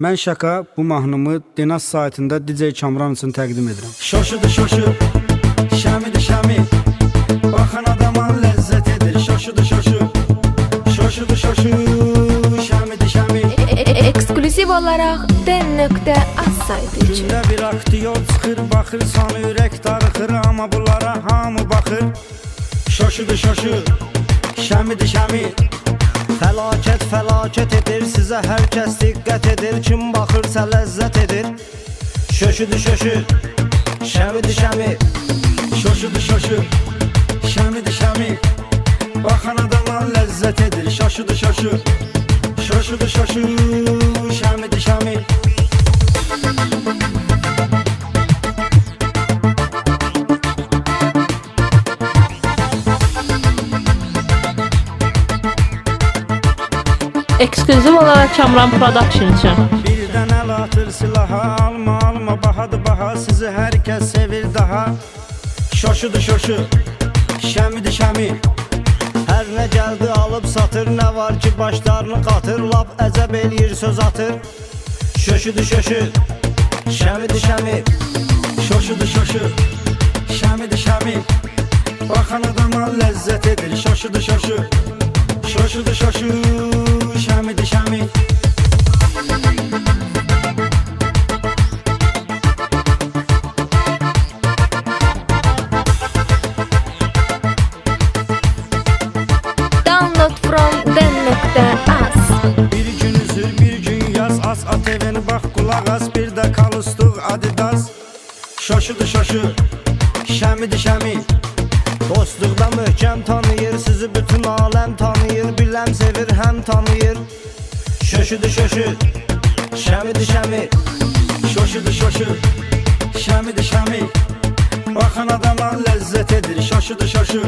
Mən Şaka bu mahnımı Denas saytında DJ Kamran üçün təqdim edirəm. Şoşudu şoşu, şəmidir şəmi, baxan adama ləzzət edir. Şoşudu şoşu, şoşudu şoşu, şəmidir şəmi. Ekskluziv olaraq den.az saytı üçün. Gündə bir aktyor çıxır, baxır, sanı ürək darıxır, amma bunlara hamı baxır. Şoşudu şoşu, şəmidir şəmi. Fəlakət fəlakət edir, sizə hər kəs diqqət edir. Kim baxırsa ləzzət edir. Şöşüdü şöşü, şəmidir şəmi. Şoşudu şoşu, şəmidir şəmi, baxan adama ləzzət edir. Şoşudu şoşu, şoşudu şoşu, şəmidir şəmi. Ekskluziv olaraq Kamran Production üçün. Birdən əl atır silaha, alma alma bahadır baha, sizi hər kəs sevir daha. Şoşudu şoşu, şəmidir şəmi. Hər nə gəldi alıb satır, nə var ki başlarını qatır. Lap əcəb eləyir söz atır. Şöşüdü şöşü, şəmidir şəmi. Şoşudu şoşu, şəmidir şəmi, baxan adama ləzzət edir. Şoşudu şoşu, şoşudu şoşu, şəmidir şəmi. Download from den.az. Bir gün üzür, bir gün yaz, as at evini, bax qulaq as, bir də kalustuq Adidas. Şoşudu şoşu, şəmidir şəmi. Dostluqda möhkəm tanıyır, sizi bütün aləm tanıyır. Biləm sevir, həm tanıyır. Şöşüdü şöşü, şəmidir şəmi. Şoşudu şoşu, şəmidir şəmi, baxan adama ləzzət edir. Şoşudu şoşu,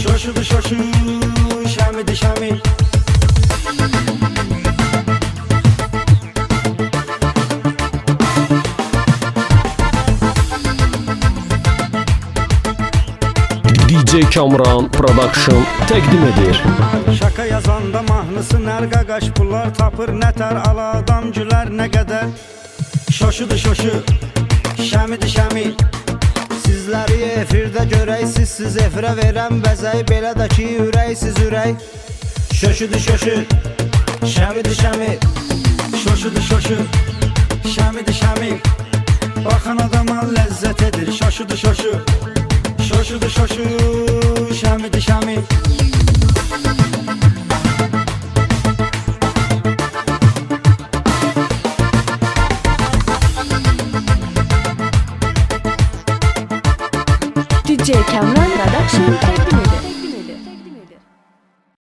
şoşudu şoşu, şəmidir şəmi. DJ Kamran Production təqdim edir. Şaka yazanda mahnısı nərqa qaş pullar tapır, nətər ala adam gülər nə qədər. Şoşudu şoşu, şəmidir şəmi. Sizləri efirdə görək, siz efirə verəm bəzəy. Belə də ki ürəksiz ürək. Şöşüdü şöşü, şəmidir şəmi. Şoşudu şoşu, şəmidir şəmi, baxan adama ləzzət edir. Şoşudu şoşu, şoşudu şoşu, şəmidir şəmi. DJ Kamran Production